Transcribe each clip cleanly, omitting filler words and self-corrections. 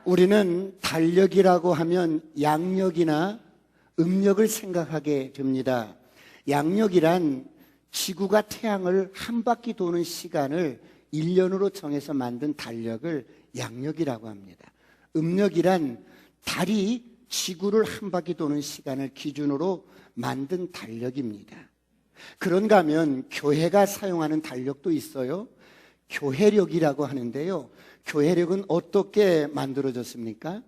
우리는 달력이라고 하면 양력이나 음력을 생각하게 됩니다. 양력이란 지구가 태양을 한 바퀴 도는 시간을 1년으로 정해서 만든 달력을 양력이라고 합니다. 음력이란 달이 지구를 한 바퀴 도는 시간을 기준으로 만든 달력입니다. 그런가 하면 교회가 사용하는 달력도 있어요. 교회력이라고 하는데요. 교회력은 어떻게 만들어졌습니까?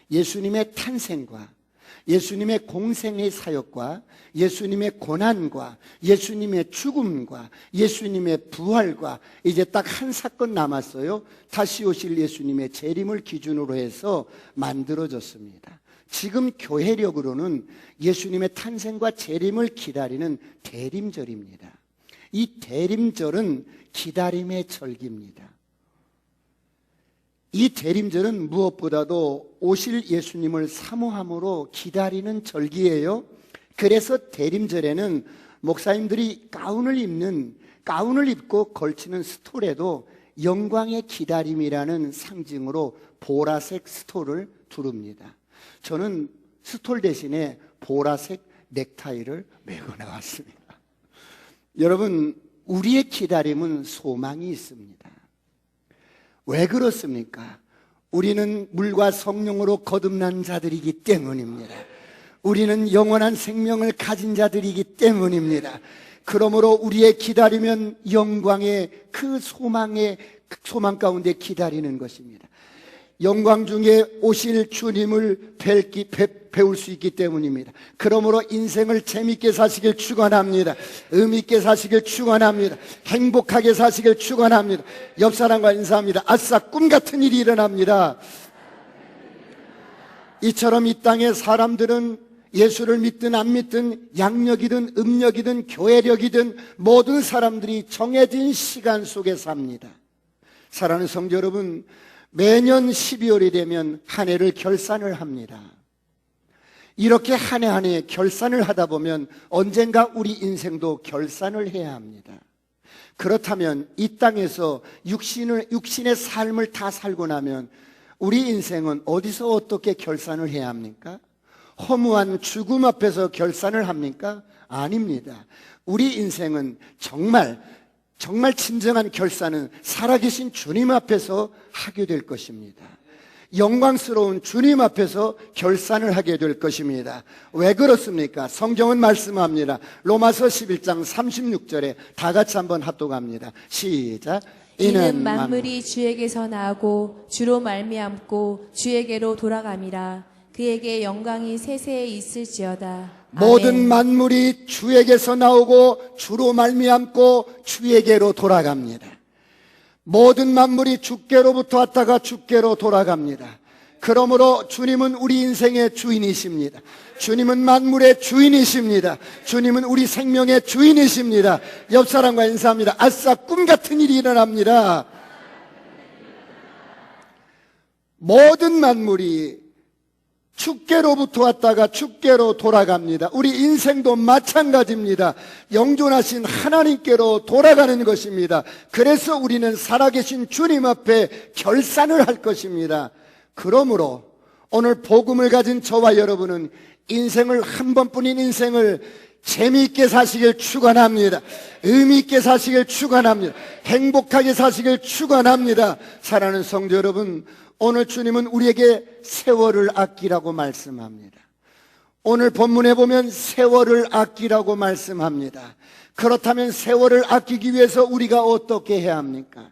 예수님의 탄생과 예수님의 공생의 사역과 예수님의 고난과 예수님의 죽음과 예수님의 부활과 이제 딱 한 사건 남았어요. 다시 오실 예수님의 재림을 기준으로 해서 만들어졌습니다. 지금 교회력으로는 예수님의 탄생과 재림을 기다리는 대림절입니다. 이 대림절은 기다림의 절기입니다. 이 대림절은 무엇보다도 오실 예수님을 사모함으로 기다리는 절기예요. 그래서 대림절에는 목사님들이 가운을 입고 걸치는 스톨에도 영광의 기다림이라는 상징으로 보라색 스톨을 두릅니다. 저는 스톨 대신에 보라색 넥타이를 메고 나왔습니다. 여러분, 우리의 기다림은 소망이 있습니다. 왜 그렇습니까? 우리는 물과 성령으로 거듭난 자들이기 때문입니다. 우리는 영원한 생명을 가진 자들이기 때문입니다. 그러므로 우리의 기다리면 영광의 그 소망 가운데 기다리는 것입니다. 영광 중에 오실 주님을 배울 수 있기 때문입니다. 그러므로 인생을 재밌게 사시길 축원합니다. 의미 있게 사시길 축원합니다. 행복하게 사시길 축원합니다. 옆 사람과 인사합니다. 아싸, 꿈 같은 일이 일어납니다. 이처럼 이 땅의 사람들은 예수를 믿든 안 믿든 양력이든 음력이든 교회력이든 모든 사람들이 정해진 시간 속에 삽니다. 사랑하는 성도 여러분, 매년 12월이 되면 한 해를 결산을 합니다. 이렇게 한 해 한 해 결산을 하다 보면 언젠가 우리 인생도 결산을 해야 합니다. 그렇다면 이 땅에서 육신의 삶을 다 살고 나면 우리 인생은 어디서 어떻게 결산을 해야 합니까? 허무한 죽음 앞에서 결산을 합니까? 아닙니다. 우리 인생은 정말 진정한 결산은 살아계신 주님 앞에서 하게 될 것입니다. 영광스러운 주님 앞에서 결산을 하게 될 것입니다. 왜 그렇습니까? 성경은 말씀합니다. 로마서 11장 36절에 다 같이 한번 합독합니다. 시작. 이는 만물이 주에게서 나오고 주로 말미암고 주에게로 돌아감이라. 그에게 영광이 세세에 있을지어다. 모든 아멘. 만물이 주에게서 나오고 주로 말미암고 주에게로 돌아갑니다. 모든 만물이 주께로부터 왔다가 주께로 돌아갑니다. 그러므로 주님은 우리 인생의 주인이십니다. 주님은 만물의 주인이십니다. 주님은 우리 생명의 주인이십니다. 옆 사람과 인사합니다. 아싸, 꿈 같은 일이 일어납니다. 모든 만물이 주께로부터 왔다가 주께로 돌아갑니다. 우리 인생도 마찬가지입니다. 영존하신 하나님께로 돌아가는 것입니다. 그래서 우리는 살아계신 주님 앞에 결산을 할 것입니다. 그러므로 오늘 복음을 가진 저와 여러분은 인생을 한 번뿐인 인생을 재미있게 사시길 축원합니다. 의미 있게 사시길 축원합니다. 행복하게 사시길 축원합니다. 사랑하는 성도 여러분, 오늘 주님은 우리에게 세월을 아끼라고 말씀합니다. 오늘 본문에 보면 세월을 아끼라고 말씀합니다. 그렇다면 세월을 아끼기 위해서 우리가 어떻게 해야 합니까?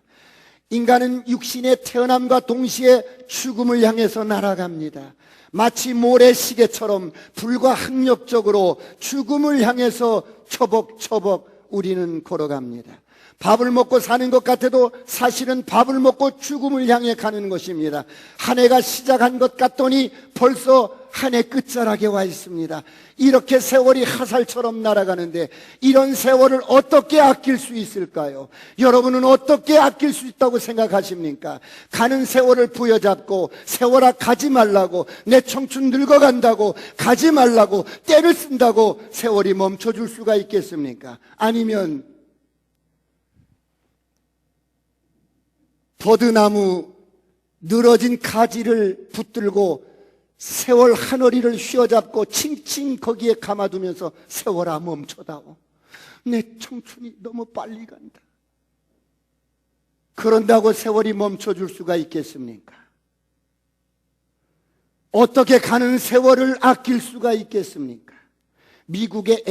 인간은 육신의 태어남과 동시에 죽음을 향해서 날아갑니다. 마치 모래시계처럼 불가항력적으로 죽음을 향해서 처벅처벅 우리는 걸어갑니다. 밥을 먹고 사는 것 같아도 사실은 밥을 먹고 죽음을 향해 가는 것입니다. 한 해가 시작한 것 같더니 벌써 한 해 끝자락에 와 있습니다. 이렇게 세월이 화살처럼 날아가는데 이런 세월을 어떻게 아낄 수 있을까요? 여러분은 어떻게 아낄 수 있다고 생각하십니까? 가는 세월을 부여잡고 세월아 가지 말라고, 내 청춘 늙어간다고 가지 말라고, 때를 쓴다고 세월이 멈춰줄 수가 있겠습니까? 아니면 버드나무 늘어진 가지를 붙들고 세월 하늘이를 휘어잡고 칭칭 거기에 감아두면서 세월아 멈춰다오. 내 청춘이 너무 빨리 간다. 그런다고 세월이 멈춰줄 수가 있겠습니까? 어떻게 가는 세월을 아낄 수가 있겠습니까? 미국의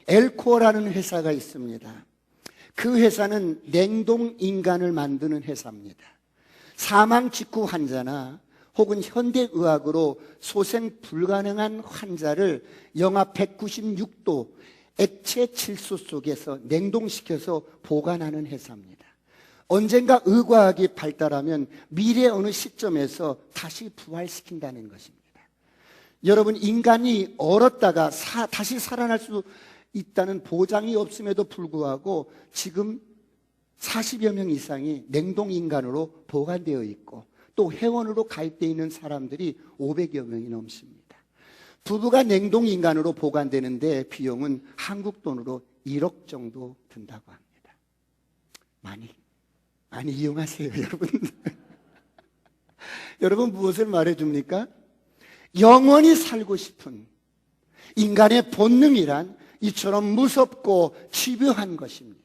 엘코어라는 회사가 있습니다. 그 회사는 냉동 인간을 만드는 회사입니다. 사망 직후 환자나 혹은 현대의학으로 소생 불가능한 환자를 영하 196도 액체 칠수 속에서 냉동시켜서 보관하는 회사입니다. 언젠가 의과학이 발달하면 미래 어느 시점에서 다시 부활시킨다는 것입니다. 여러분, 인간이 얼었다가 다시 살아날 수 있다는 보장이 없음에도 불구하고 지금 40여 명 이상이 냉동인간으로 보관되어 있고 또 회원으로 가입되어 있는 사람들이 500여 명이 넘습니다. 부부가 냉동인간으로 보관되는데 비용은 한국 돈으로 1억 정도 든다고 합니다. 많이 이용하세요, 여러분. 여러분, 무엇을 말해줍니까? 영원히 살고 싶은 인간의 본능이란 이처럼 무섭고 집요한 것입니다.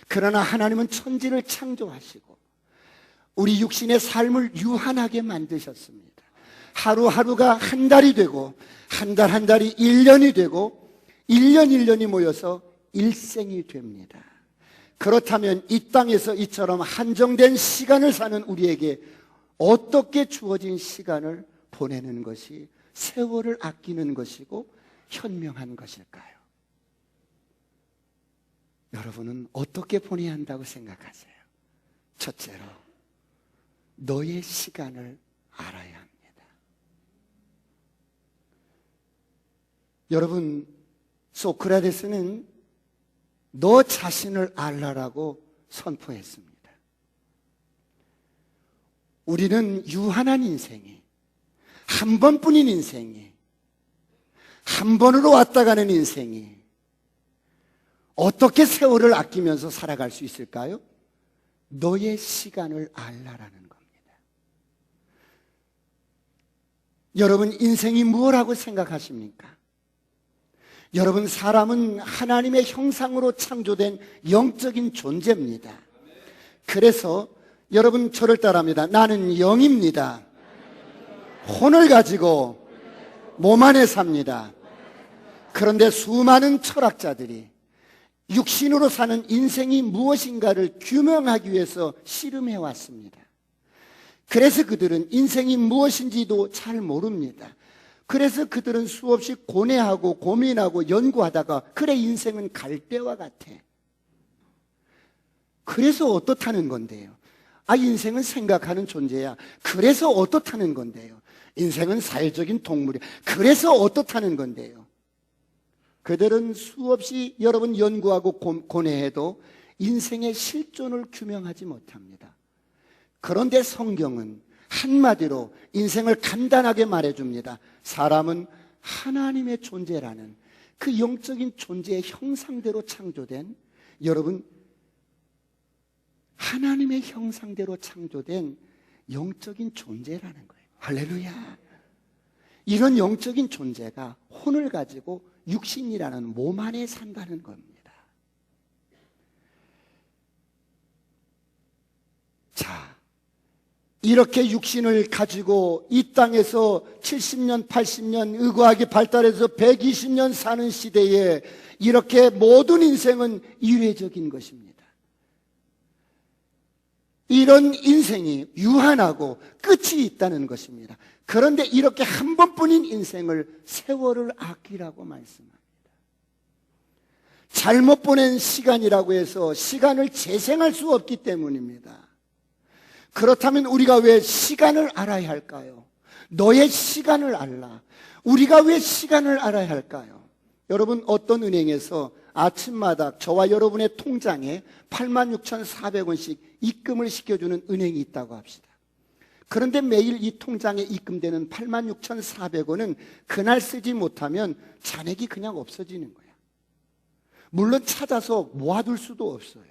그러나 하나님은 천지를 창조하시고 우리 육신의 삶을 유한하게 만드셨습니다. 하루하루가 한 달이 되고 한 달이 1년이 되고 1년이 모여서 일생이 됩니다. 그렇다면 이 땅에서 이처럼 한정된 시간을 사는 우리에게 어떻게 주어진 시간을 보내는 것이 세월을 아끼는 것이고 현명한 것일까요? 여러분은 어떻게 보내야 한다고 생각하세요? 첫째로, 너의 시간을 알아야 합니다. 여러분, 소크라테스는 너 자신을 알라라고 선포했습니다. 우리는 유한한 인생이, 한 번뿐인 인생이, 한 번으로 왔다 가는 인생이 어떻게 세월을 아끼면서 살아갈 수 있을까요? 너의 시간을 알라라는 겁니다. 여러분, 인생이 무엇이라고 생각하십니까? 여러분, 사람은 하나님의 형상으로 창조된 영적인 존재입니다. 그래서 여러분, 저를 따라합니다. 나는 영입니다. 혼을 가지고 몸 안에 삽니다. 그런데 수많은 철학자들이 육신으로 사는 인생이 무엇인가를 규명하기 위해서 씨름해 왔습니다. 그래서 그들은 인생이 무엇인지도 잘 모릅니다. 그래서 그들은 수없이 고뇌하고 고민하고 연구하다가 그래, 인생은 갈대와 같아. 그래서 어떻다는 건데요? 인생은 생각하는 존재야. 그래서 어떻다는 건데요? 인생은 사회적인 동물이야. 그래서 어떻다는 건데요? 그들은 수없이 여러분 연구하고 고뇌해도 인생의 실존을 규명하지 못합니다. 그런데 성경은 한마디로 인생을 간단하게 말해줍니다. 사람은 하나님의 존재라는 그 영적인 존재의 형상대로 창조된, 여러분, 하나님의 형상대로 창조된 영적인 존재라는 거예요. 할렐루야. 이런 영적인 존재가 혼을 가지고 육신이라는 몸 안에 산다는 겁니다. 자, 이렇게 육신을 가지고 이 땅에서 70년, 80년 의과학이 발달해서 120년 사는 시대에 이렇게 모든 인생은 이례적인 것입니다. 이런 인생이 유한하고 끝이 있다는 것입니다. 그런데 이렇게 한 번뿐인 인생을 세월을 아끼라고 말씀합니다. 잘못 보낸 시간이라고 해서 시간을 재생할 수 없기 때문입니다. 그렇다면 우리가 왜 시간을 알아야 할까요? 너의 시간을 알라. 우리가 왜 시간을 알아야 할까요? 여러분, 어떤 은행에서 아침마다 저와 여러분의 통장에 86,400원씩 입금을 시켜주는 은행이 있다고 합시다. 그런데 매일 이 통장에 입금되는 86,400원은 그날 쓰지 못하면 잔액이 그냥 없어지는 거야. 물론 찾아서 모아둘 수도 없어요.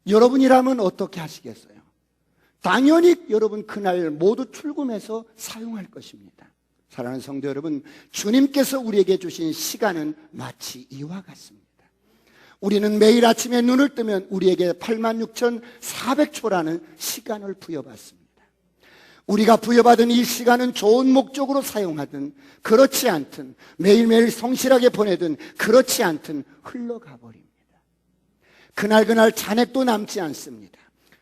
여러분이라면 어떻게 하시겠어요? 당연히 여러분 그날 모두 출금해서 사용할 것입니다. 사랑하는 성도 여러분, 주님께서 우리에게 주신 시간은 마치 이와 같습니다. 우리는 매일 아침에 눈을 뜨면 우리에게 86,400초라는 시간을 부여받습니다. 우리가 부여받은 이 시간은 좋은 목적으로 사용하든 그렇지 않든 매일매일 성실하게 보내든 그렇지 않든 흘러가 버립니다. 그날 잔액도 남지 않습니다.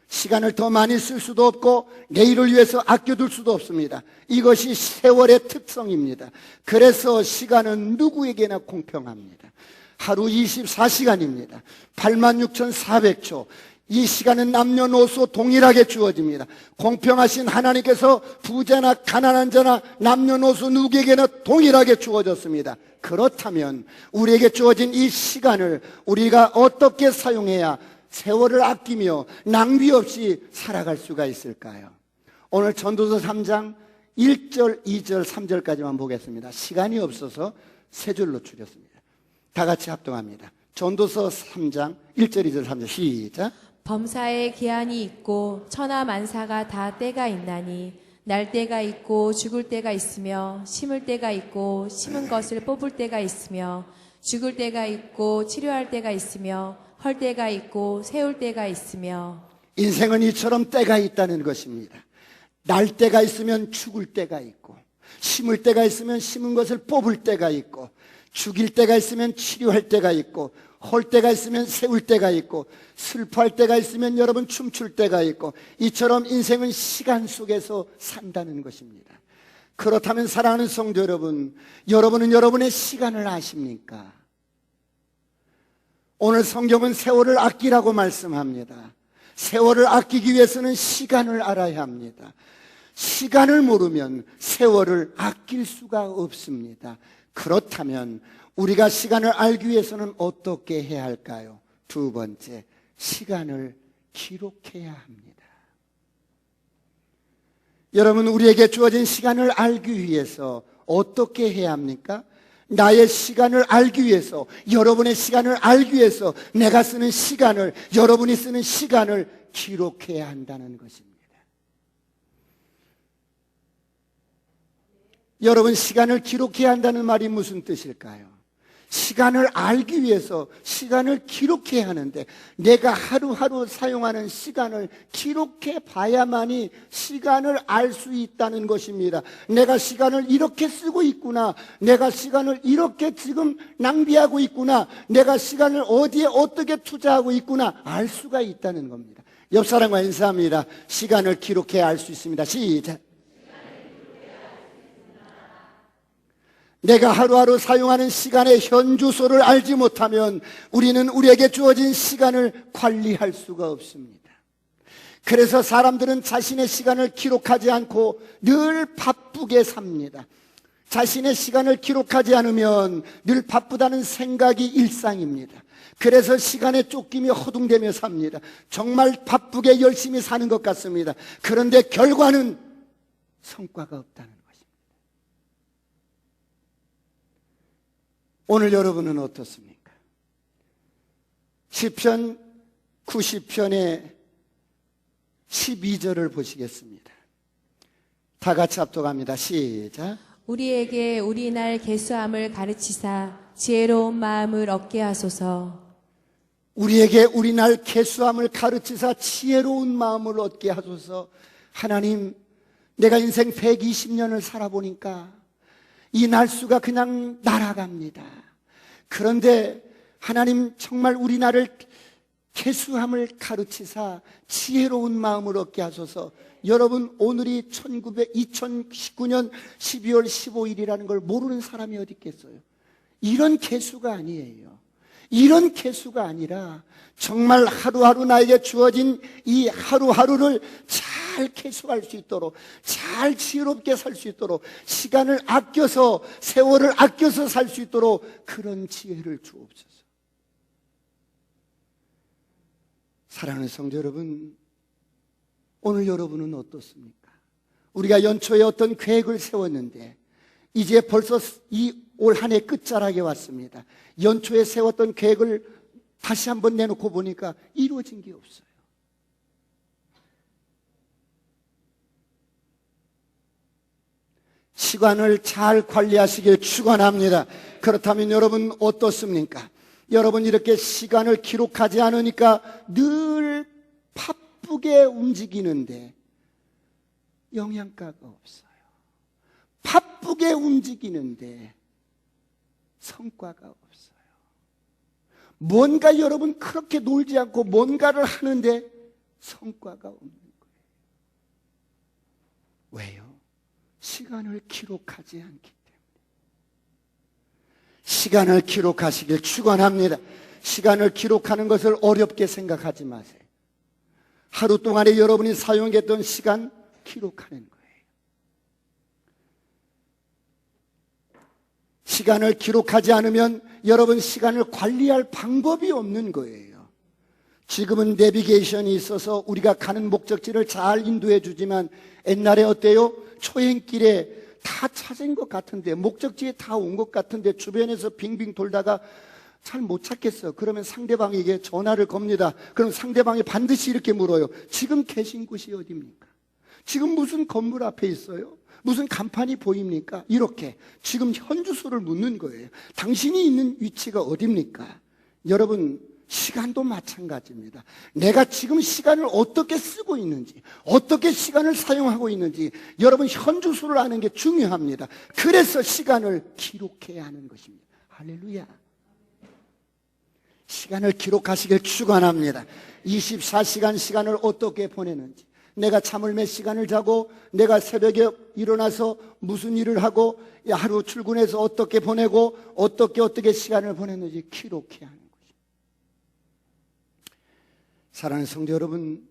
시간을 더 많이 쓸 수도 없고 내일을 위해서 아껴둘 수도 없습니다. 이것이 세월의 특성입니다. 그래서 시간은 누구에게나 공평합니다. 하루 24시간입니다. 86,400초. 이 시간은 남녀노소 동일하게 주어집니다. 공평하신 하나님께서 부자나 가난한 자나 남녀노소 누구에게나 동일하게 주어졌습니다. 그렇다면 우리에게 주어진 이 시간을 우리가 어떻게 사용해야 세월을 아끼며 낭비 없이 살아갈 수가 있을까요? 오늘 전도서 3장 1절, 2절, 3절까지만 보겠습니다. 시간이 없어서 세 줄로 줄였습니다. 다 같이 합동합니다. 전도서 3장 1절, 2절, 3절 시작. 범사에 기한이 있고 천하 만사가 다 때가 있나니 날 때가 있고 죽을 때가 있으며 심을 때가 있고 심은 것을 뽑을 때가 있으며 죽을 때가 있고 치료할 때가 있으며 헐 때가 있고 세울 때가 있으며. 인생은 이처럼 때가 있다는 것입니다. 날 때가 있으면 죽을 때가 있고 심을 때가 있으면 심은 것을 뽑을 때가 있고 죽일 때가 있으면 치료할 때가 있고 헐 때가 있으면 세울 때가 있고 슬퍼할 때가 있으면 여러분 춤출 때가 있고 이처럼 인생은 시간 속에서 산다는 것입니다. 그렇다면 사랑하는 성도 여러분, 여러분은 여러분의 시간을 아십니까? 오늘 성경은 세월을 아끼라고 말씀합니다. 세월을 아끼기 위해서는 시간을 알아야 합니다. 시간을 모르면 세월을 아낄 수가 없습니다. 그렇다면 우리가 시간을 알기 위해서는 어떻게 해야 할까요? 두 번째, 시간을 기록해야 합니다. 여러분, 우리에게 주어진 시간을 알기 위해서 어떻게 해야 합니까? 나의 시간을 알기 위해서, 여러분의 시간을 알기 위해서 내가 쓰는 시간을, 여러분이 쓰는 시간을 기록해야 한다는 것입니다. 여러분, 시간을 기록해야 한다는 말이 무슨 뜻일까요? 시간을 알기 위해서 시간을 기록해야 하는데 내가 하루하루 사용하는 시간을 기록해 봐야만이 시간을 알 수 있다는 것입니다. 내가 시간을 이렇게 쓰고 있구나, 내가 시간을 이렇게 지금 낭비하고 있구나, 내가 시간을 어디에 어떻게 투자하고 있구나 알 수가 있다는 겁니다. 옆 사람과 인사합니다. 시간을 기록해야 알 수 있습니다. 시작. 내가 하루하루 사용하는 시간의 현주소를 알지 못하면 우리는 우리에게 주어진 시간을 관리할 수가 없습니다. 그래서 사람들은 자신의 시간을 기록하지 않고 늘 바쁘게 삽니다. 자신의 시간을 기록하지 않으면 늘 바쁘다는 생각이 일상입니다. 그래서 시간에 쫓기며 허둥대며 삽니다. 정말 바쁘게 열심히 사는 것 같습니다. 그런데 결과는 성과가 없다는 것입니다. 오늘 여러분은 어떻습니까? 시편 90편의 12절을 보시겠습니다. 다 같이 합독합니다. 시작. 우리에게 우리 날 계수함을 가르치사 지혜로운 마음을 얻게 하소서. 우리에게 우리 날 계수함을 가르치사 지혜로운 마음을 얻게 하소서. 하나님, 내가 인생 120년을 살아보니까 이 날수가 그냥 날아갑니다. 그런데 하나님, 정말 우리 나를 계수함을 가르치사 지혜로운 마음을 얻게 하소서. 여러분, 오늘이 2019년 12월 15일이라는 걸 모르는 사람이 어디 있겠어요? 이런 계수가 아니에요. 이런 계수가 아니라 정말 하루하루 나에게 주어진 이 하루하루를 잘 계수할 수 있도록, 잘 지혜롭게 살 수 있도록, 시간을 아껴서, 세월을 아껴서 살 수 있도록 그런 지혜를 주옵소서. 사랑하는 성도 여러분, 오늘 여러분은 어떻습니까? 우리가 연초에 어떤 계획을 세웠는데 이제 벌써 이 올 한 해 끝자락에 왔습니다. 연초에 세웠던 계획을 다시 한번 내놓고 보니까 이루어진 게 없어요. 시간을 잘 관리하시길 축원합니다. 그렇다면 여러분 어떻습니까? 여러분 이렇게 시간을 기록하지 않으니까 늘 바쁘게 움직이는데 영양가가 없어요. 바쁘게 움직이는데 성과가 없어요. 뭔가 여러분 그렇게 놀지 않고 뭔가를 하는데 성과가 없는 거예요. 왜요? 시간을 기록하지 않기 때문에. 시간을 기록하시길 축원합니다. 시간을 기록하는 것을 어렵게 생각하지 마세요. 하루 동안에 여러분이 사용했던 시간 기록하는 거예요. 시간을 기록하지 않으면 여러분 시간을 관리할 방법이 없는 거예요. 지금은 내비게이션이 있어서 우리가 가는 목적지를 잘 인도해 주지만 옛날에 어때요? 초행길에 다 찾은 것 같은데 목적지에 다 온 것 같은데 주변에서 빙빙 돌다가 잘 못 찾겠어. 그러면 상대방에게 전화를 겁니다. 그럼 상대방이 반드시 이렇게 물어요. 지금 계신 곳이 어디입니까? 지금 무슨 건물 앞에 있어요? 무슨 간판이 보입니까? 이렇게 지금 현 주소를 묻는 거예요. 당신이 있는 위치가 어디입니까? 여러분 시간도 마찬가지입니다. 내가 지금 시간을 어떻게 쓰고 있는지, 어떻게 시간을 사용하고 있는지 여러분 현 주소를 아는 게 중요합니다. 그래서 시간을 기록해야 하는 것입니다. 할렐루야. 시간을 기록하시길 축원합니다. 24시간 시간을 어떻게 보내는지, 내가 잠을 몇 시간을 자고 내가 새벽에 일어나서 무슨 일을 하고 하루 출근해서 어떻게 보내고 어떻게 시간을 보냈는지 기록해야 하는 것입니다. 사랑하는 성도 여러분,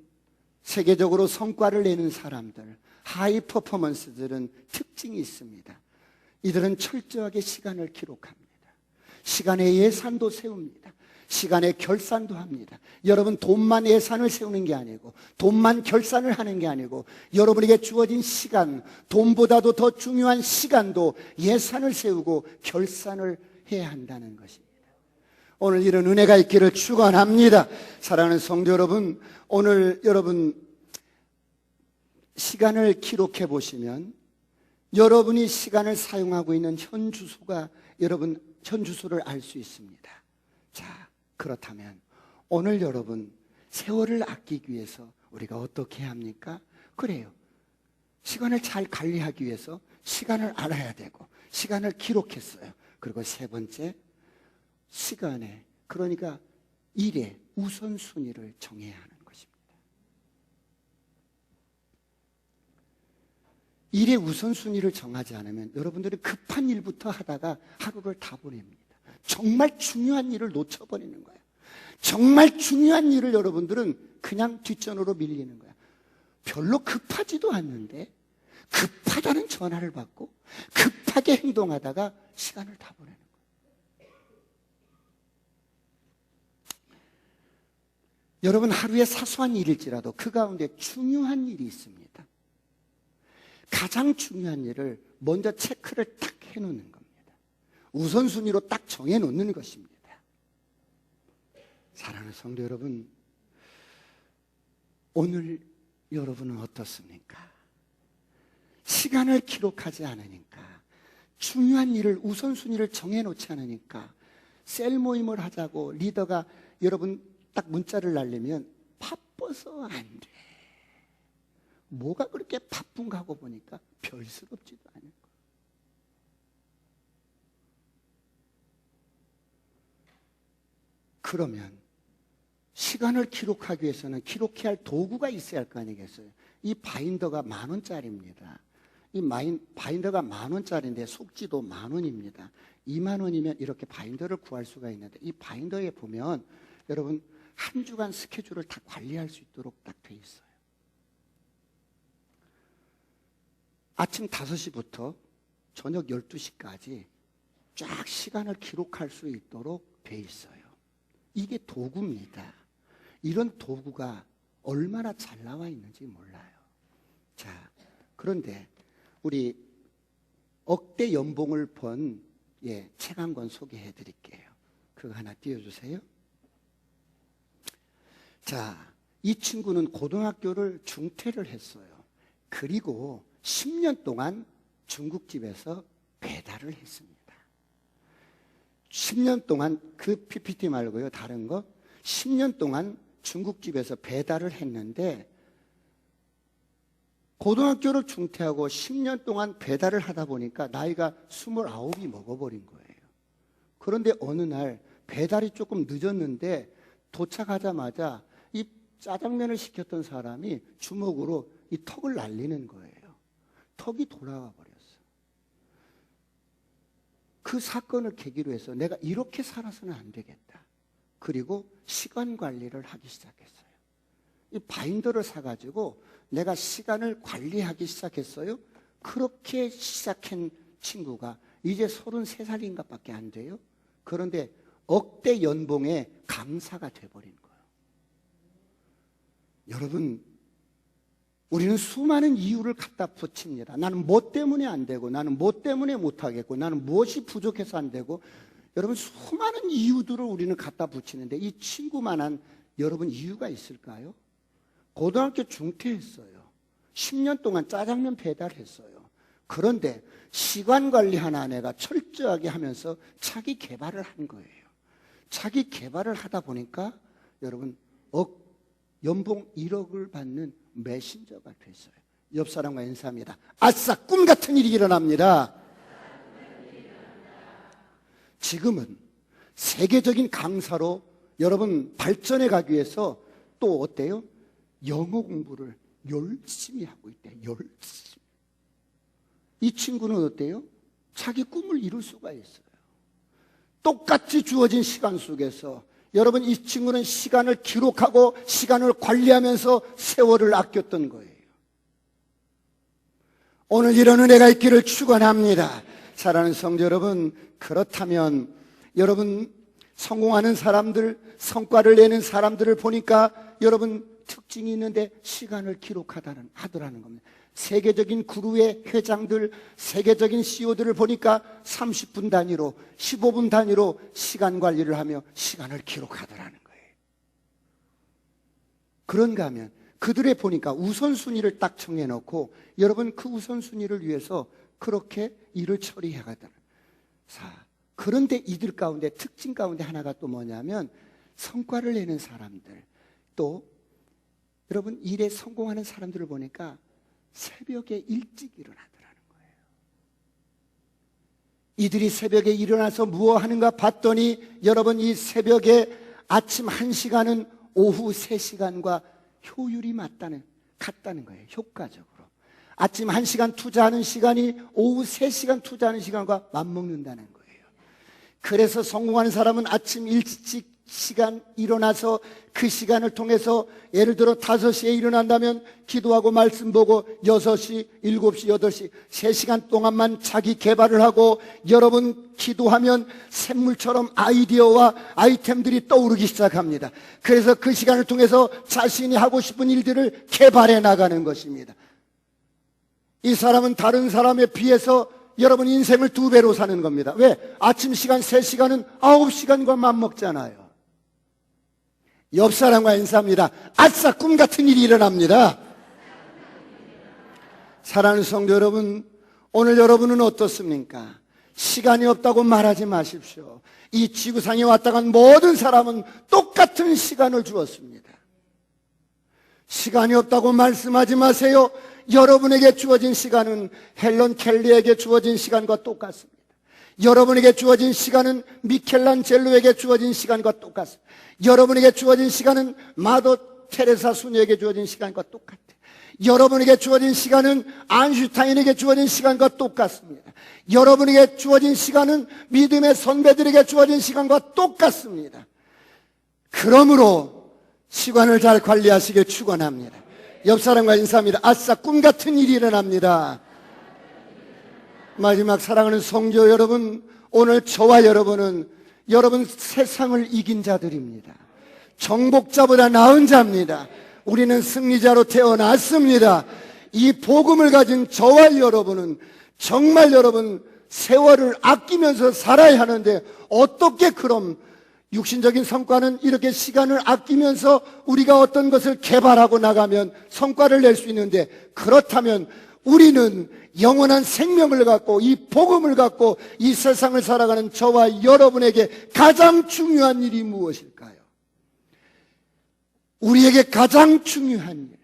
세계적으로 성과를 내는 사람들, 하이 퍼포먼스들은 특징이 있습니다. 이들은 철저하게 시간을 기록합니다. 시간의 예산도 세웁니다. 시간의 결산도 합니다. 여러분 돈만 예산을 세우는 게 아니고 돈만 결산을 하는 게 아니고 여러분에게 주어진 시간, 돈보다도 더 중요한 시간도 예산을 세우고 결산을 해야 한다는 것입니다. 오늘 이런 은혜가 있기를 축원합니다. 사랑하는 성도 여러분, 오늘 여러분 시간을 기록해 보시면 여러분이 시간을 사용하고 있는 현 주소가 여러분 현 주소를 알 수 있습니다. 자, 그렇다면 오늘 여러분 세월을 아끼기 위해서 우리가 어떻게 해야 합니까? 그래요. 시간을 잘 관리하기 위해서 시간을 알아야 되고 시간을 기록했어요. 그리고 세 번째, 시간에, 그러니까 일의 우선순위를 정해야 하는 것입니다. 일의 우선순위를 정하지 않으면 여러분들이 급한 일부터 하다가 하루를 다 보냅니다. 정말 중요한 일을 놓쳐버리는 거예요. 정말 중요한 일을 여러분들은 그냥 뒷전으로 밀리는 거예요. 별로 급하지도 않는데 급하다는 전화를 받고 급하게 행동하다가 시간을 다 보내는 거예요. 여러분 하루에 사소한 일일지라도 그 가운데 중요한 일이 있습니다. 가장 중요한 일을 먼저 체크를 딱 해놓는 겁니다. 우선순위로 딱 정해놓는 것입니다. 사랑하는 성도 여러분, 오늘 여러분은 어떻습니까? 시간을 기록하지 않으니까, 중요한 일을 우선순위를 정해놓지 않으니까 셀 모임을 하자고 리더가 여러분 딱 문자를 날리면 바빠서 안 돼. 뭐가 그렇게 바쁜가 하고 보니까 별스럽지도 않은 거예요. 그러면 시간을 기록하기 위해서는 기록해야 할 도구가 있어야 할 거 아니겠어요? 이 바인더가 10,000원짜리입니다. 이 바인더가 10,000원짜리인데 속지도 10,000원입니다. 20,000원이면 이렇게 바인더를 구할 수가 있는데 이 바인더에 보면 여러분 한 주간 스케줄을 다 관리할 수 있도록 딱 돼 있어요. 아침 5시부터 저녁 12시까지 쫙 시간을 기록할 수 있도록 돼 있어요. 이게 도구입니다. 이런 도구가 얼마나 잘 나와 있는지 몰라요. 자, 그런데 우리 억대 연봉을 번 책 한 권 소개해 드릴게요. 그거 하나 띄워주세요. 자, 이 친구는 고등학교를 중퇴를 했어요. 그리고 10년 동안 중국집에서 배달을 했습니다. 10년 동안 그 PPT 말고요, 다른 거 10년 동안 중국집에서 배달을 했는데 고등학교를 중퇴하고 10년 동안 배달을 하다 보니까 나이가 29이 먹어버린 거예요. 그런데 어느 날 배달이 조금 늦었는데 도착하자마자 이 짜장면을 시켰던 사람이 주먹으로 이 턱을 날리는 거예요. 턱이 돌아가 버렸어요. 그 사건을 계기로 해서 내가 이렇게 살아서는 안 되겠다. 그리고 시간 관리를 하기 시작했어요. 이 바인더를 사가지고 내가 시간을 관리하기 시작했어요. 그렇게 시작한 친구가 이제 33살인가 밖에 안 돼요. 그런데 억대 연봉의 강사가 돼버린 거예요. 여러분, 우리는 수많은 이유를 갖다 붙입니다. 나는 뭐 때문에 안 되고, 나는 뭐 때문에 못하겠고, 나는 무엇이 부족해서 안 되고, 여러분 수많은 이유들을 우리는 갖다 붙이는데 이 친구만한 여러분 이유가 있을까요? 고등학교 중퇴했어요. 10년 동안 짜장면 배달했어요. 그런데 시간 관리하는 아내가 철저하게 하면서 자기 개발을 한 거예요. 자기 개발을 하다 보니까 여러분 연봉 1억을 받는 메신저가 됐어요. 옆 사람과 인사합니다. 아싸, 꿈 같은 일이 일어납니다. 지금은 세계적인 강사로 여러분 발전해 가기 위해서 또 어때요? 영어 공부를 열심히 하고 있대요. 열심히. 이 친구는 어때요? 자기 꿈을 이룰 수가 있어요. 똑같이 주어진 시간 속에서 여러분 이 친구는 시간을 기록하고 시간을 관리하면서 세월을 아꼈던 거예요. 오늘 이런 은혜가 있기를 축원합니다. 사랑하는 성도 여러분, 그렇다면 여러분 성공하는 사람들, 성과를 내는 사람들을 보니까 여러분 특징이 있는데 시간을 하더라는 겁니다. 세계적인 그룹의 회장들, 세계적인 CEO들을 보니까 30분 단위로, 15분 단위로 시간 관리를 하며 시간을 기록하더라는 거예요. 그런가 하면 그들의 보니까 우선순위를 딱 정해놓고 여러분 그 우선순위를 위해서 그렇게 일을 처리해가더라. 그런데 이들 가운데 특징 가운데 하나가 또 뭐냐면 성과를 내는 사람들, 또 여러분 일에 성공하는 사람들을 보니까 새벽에 일찍 일어나더라는 거예요. 이들이 새벽에 일어나서 무엇 하는가 봤더니 여러분 이 새벽에 아침 1시간은 오후 3시간과 효율이 같다는 거예요. 효과적으로. 아침 1시간 투자하는 시간이 오후 3시간 투자하는 시간과 맞먹는다는 거예요. 그래서 성공하는 사람은 아침 일찍 시간 일어나서 그 시간을 통해서 예를 들어 5시에 일어난다면 기도하고 말씀 보고 6시, 7시, 8시 3시간 동안만 자기 개발을 하고 여러분 기도하면 샘물처럼 아이디어와 아이템들이 떠오르기 시작합니다. 그래서 그 시간을 통해서 자신이 하고 싶은 일들을 개발해 나가는 것입니다. 이 사람은 다른 사람에 비해서 여러분 인생을 2배로 사는 겁니다. 왜? 아침 시간 3시간은 9시간과 맞먹잖아요. 옆 사람과 인사합니다. 아싸, 꿈 같은 일이 일어납니다. 사랑하는 성도 여러분, 오늘 여러분은 어떻습니까? 시간이 없다고 말하지 마십시오. 이 지구상에 왔다 간 모든 사람은 똑같은 시간을 주었습니다. 시간이 없다고 말씀하지 마세요. 여러분에게 주어진 시간은 헬런 켈리에게 주어진 시간과 똑같습니다. 여러분에게 주어진 시간은 미켈란젤로에게 주어진 시간과 똑같습니다. 여러분에게 주어진 시간은 마더 테레사 수녀에게 주어진 시간과 똑같아요. 여러분에게 주어진 시간은 아인슈타인에게 주어진 시간과 똑같습니다. 여러분에게 주어진 시간은 믿음의 선배들에게 주어진 시간과 똑같습니다. 그러므로 시간을 잘 관리하시길 축원합니다. 옆 사람과 인사합니다. 아싸, 꿈 같은 일이 일어납니다. 마지막 사랑하는 성도 여러분, 오늘 저와 여러분은 여러분 세상을 이긴 자들입니다. 정복자보다 나은 자입니다. 우리는 승리자로 태어났습니다. 이 복음을 가진 저와 여러분은 정말 여러분 세월을 아끼면서 살아야 하는데 어떻게 그럼 육신적인 성과는 이렇게 시간을 아끼면서 우리가 어떤 것을 개발하고 나가면 성과를 낼 수 있는데, 그렇다면 우리는 영원한 생명을 갖고 이 복음을 갖고 이 세상을 살아가는 저와 여러분에게 가장 중요한 일이 무엇일까요? 우리에게 가장 중요한 일.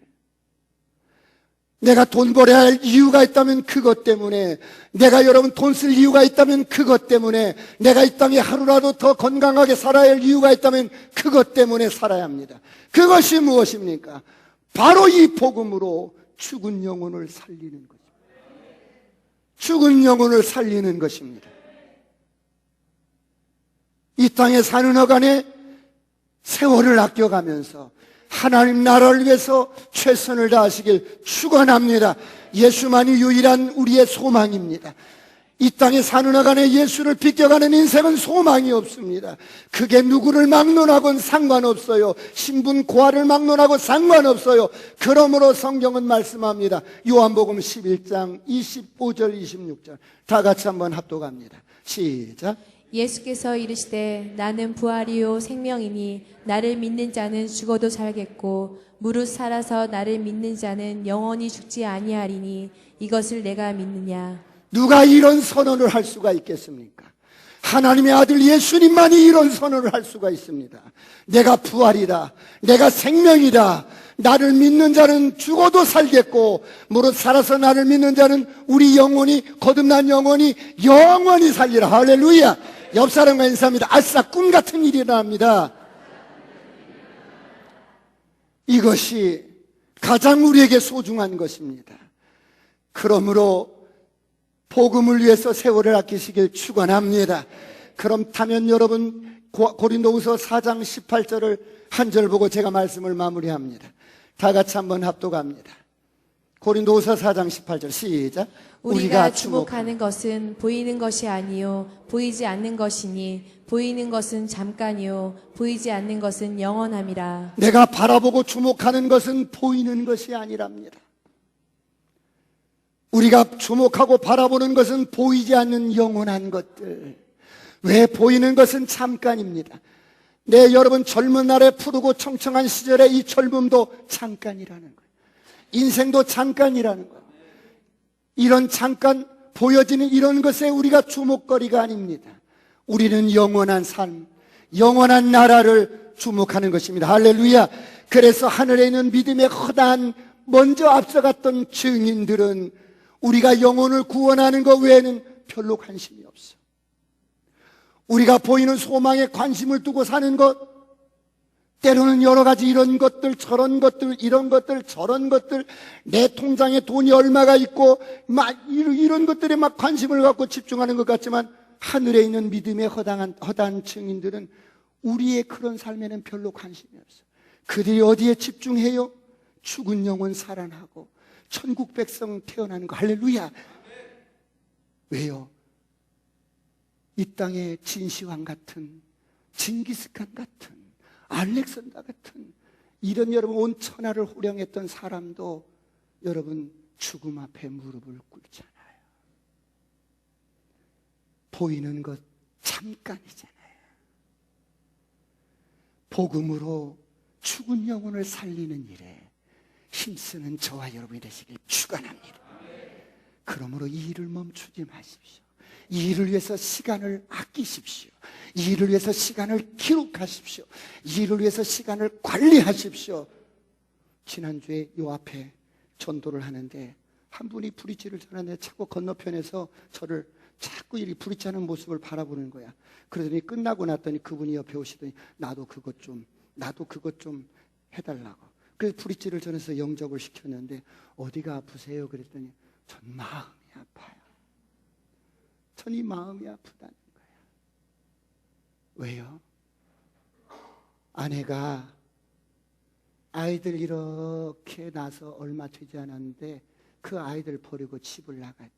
내가 돈 벌어야 할 이유가 있다면 그것 때문에, 내가 여러분 돈 쓸 이유가 있다면 그것 때문에, 내가 이 땅에 하루라도 더 건강하게 살아야 할 이유가 있다면 그것 때문에 살아야 합니다. 그것이 무엇입니까? 바로 이 복음으로 죽은 영혼을 살리는 것입니다. 죽은 영혼을 살리는 것입니다. 이 땅에 사는 어간에 세월을 아껴가면서 하나님 나라를 위해서 최선을 다하시길 축원합니다. 예수만이 유일한 우리의 소망입니다. 이 땅에 사는 어간에 예수를 비껴가는 인생은 소망이 없습니다. 그게 누구를 막론하고는 상관없어요. 신분 고하를 막론하고 상관없어요. 그러므로 성경은 말씀합니다. 요한복음 11장 25절 26절 다 같이 한번 합독합니다. 시작. 예수께서 이르시되 나는 부활이요 생명이니 나를 믿는 자는 죽어도 살겠고 무릇 살아서 나를 믿는 자는 영원히 죽지 아니하리니 이것을 내가 믿느냐. 누가 이런 선언을 할 수가 있겠습니까? 하나님의 아들 예수님만이 이런 선언을 할 수가 있습니다. 내가 부활이다. 내가 생명이다. 나를 믿는 자는 죽어도 살겠고 무릇 살아서 나를 믿는 자는 우리 영혼이 거듭난 영혼이 영원히 살리라. 할렐루야. 옆 사람과 인사합니다. 아싸, 꿈 같은 일이 일어납니다. 이것이 가장 우리에게 소중한 것입니다. 그러므로 복음을 위해서 세월을 아끼시길 축원합니다. 그렇다면 여러분 고린도후서 4장 18절을 한 절 보고 제가 말씀을 마무리합니다. 다 같이 한번 합독합니다. 고린도후서 4장 18절 시작. 우리가 주목하는 것은 보이는 것이 아니요 보이지 않는 것이니 보이는 것은 잠깐이요 보이지 않는 것은 영원함이라. 내가 바라보고 주목하는 것은 보이는 것이 아니랍니다. 우리가 주목하고 바라보는 것은 보이지 않는 영원한 것들. 왜? 보이는 것은 잠깐입니다. 네, 여러분 젊은 날에 푸르고 청청한 시절에 이 젊음도 잠깐이라는 거예요. 인생도 잠깐이라는 거예요. 이런 잠깐 보여지는 이런 것에 우리가 주목거리가 아닙니다. 우리는 영원한 삶, 영원한 나라를 주목하는 것입니다. 할렐루야. 그래서 하늘에 있는 믿음의 허다한 먼저 앞서갔던 증인들은 우리가 영혼을 구원하는 것 외에는 별로 관심이 없어. 우리가 보이는 소망에 관심을 두고 사는 것, 때로는 여러 가지 이런 것들, 저런 것들, 이런 것들, 저런 것들, 내 통장에 돈이 얼마가 있고, 이런 것들에 막 관심을 갖고 집중하는 것 같지만, 하늘에 있는 믿음의 허다한 증인들은 우리의 그런 삶에는 별로 관심이 없어. 그들이 어디에 집중해요? 죽은 영혼 살아나고, 천국 백성 태어나는 거. 할렐루야. 왜요? 이 땅에 진시황 같은, 징기스칸 같은, 알렉산더 같은 이런 여러분 온 천하를 호령했던 사람도 여러분 죽음 앞에 무릎을 꿇잖아요. 보이는 것 잠깐이잖아요. 복음으로 죽은 영혼을 살리는 일에 힘쓰는 저와 여러분이 되시길 축원합니다. 그러므로 이 일을 멈추지 마십시오. 이 일을 위해서 시간을 아끼십시오. 이 일을 위해서 시간을 기록하십시오. 이 일을 위해서 시간을 관리하십시오. 지난주에 요 앞에 전도를 하는데 한 분이 브릿지를 전하는데 자꾸 건너편에서 저를 자꾸 이 브릿지 하는 모습을 바라보는 거야. 그러더니 끝나고 났더니 그분이 옆에 오시더니 나도 그것 좀 해달라고. 그래서 브릿지를 전해서 영접을 시켰는데 어디가 아프세요? 그랬더니 전 마음이 아파요. 전 이 마음이 아프다는 거야. 왜요? 아내가 아이들 이렇게 낳아서 얼마 되지 않았는데 그 아이들 버리고 집을 나갔대.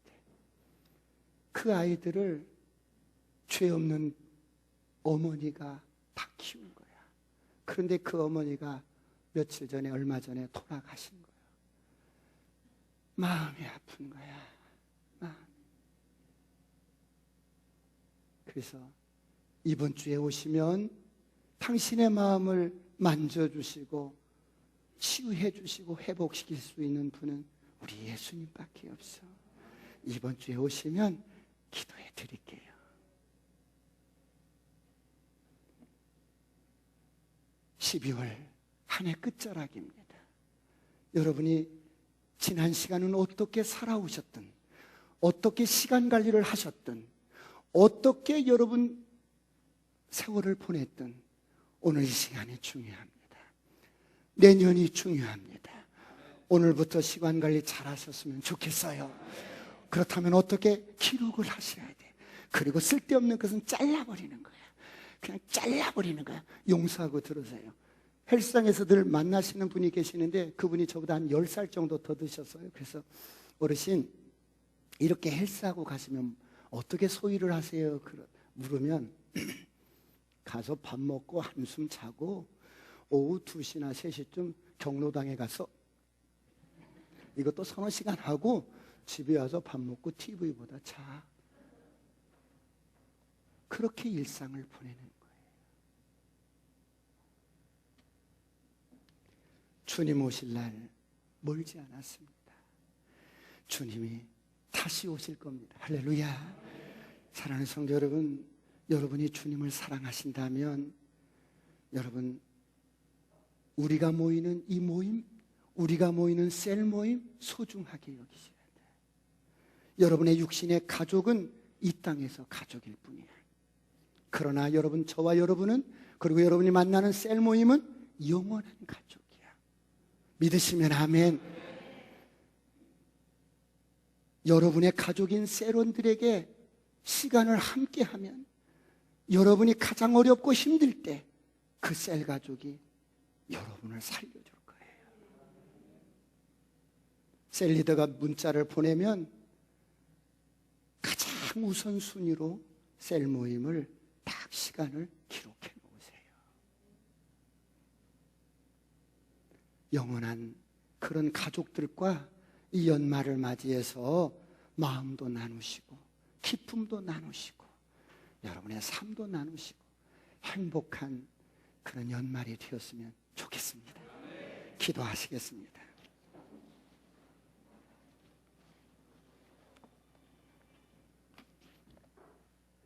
그 아이들을 죄 없는 어머니가 다 키운 거야. 그런데 그 어머니가 며칠 전에 얼마 전에 돌아가신 거야. 마음이 아픈 거야. 그래서 이번 주에 오시면 당신의 마음을 만져주시고 치유해 주시고 회복시킬 수 있는 분은 우리 예수님밖에 없어. 이번 주에 오시면 기도해 드릴게요. (12월) 한 해 끝자락입니다. 여러분이 지난 시간은 어떻게 살아오셨든, 어떻게 시간 관리를 하셨든, 어떻게 여러분 세월을 보냈든 오늘 이 시간이 중요합니다. 내년이 중요합니다. 오늘부터 시간 관리 잘 하셨으면 좋겠어요. 그렇다면 어떻게 기록을 하셔야 돼. 그리고 쓸데없는 것은 잘라버리는 거야. 그냥 잘라버리는 거야. 용서하고 들으세요. 헬스장에서 늘 만나시는 분이 계시는데 그분이 저보다 한 10살 정도 더 드셨어요. 그래서 어르신, 이렇게 헬스하고 가시면 어떻게 소위를 하세요? 물으면 가서 밥 먹고 한숨 자고 오후 2시나 3시쯤 경로당에 가서 이것도 서너 시간 하고 집에 와서 밥 먹고 TV 보다 자. 그렇게 일상을 보내는 거예요. 주님 오실 날 멀지 않았습니다. 주님이 다시 오실 겁니다. 할렐루야. 사랑하는 성도 여러분, 여러분이 주님을 사랑하신다면 여러분, 우리가 모이는 이 모임, 우리가 모이는 셀 모임 소중하게 여기셔야 돼요. 여러분의 육신의 가족은 이 땅에서 가족일 뿐이야. 그러나 여러분, 저와 여러분은, 그리고 여러분이 만나는 셀 모임은 영원한 가족이야. 믿으시면 아멘. 여러분의 가족인 셀원들에게 시간을 함께하면 여러분이 가장 어렵고 힘들 때 그 셀 가족이 여러분을 살려줄 거예요. 셀 리더가 문자를 보내면 가장 우선순위로 셀 모임을 딱 시간을 기록해 놓으세요. 영원한 그런 가족들과 이 연말을 맞이해서 마음도 나누시고 기쁨도 나누시고 여러분의 삶도 나누시고 행복한 그런 연말이 되었으면 좋겠습니다. 기도하시겠습니다.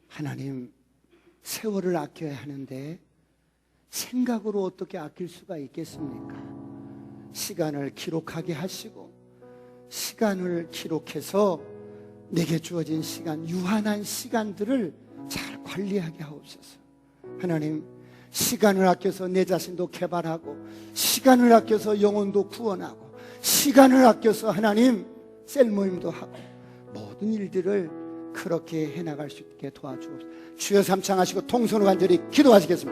하나님, 세월을 아껴야 하는데 생각으로 어떻게 아낄 수가 있겠습니까? 시간을 기록하게 하시고 시간을 기록해서 내게 주어진 시간, 유한한 시간들을 잘 관리하게 하옵소서. 하나님, 시간을 아껴서 내 자신도 개발하고 시간을 아껴서 영혼도 구원하고 시간을 아껴서 하나님 셀 모임도 하고 모든 일들을 그렇게 해나갈 수 있게 도와주옵소서. 주여 삼창하시고 통성으로 간절히 기도하시겠습니다.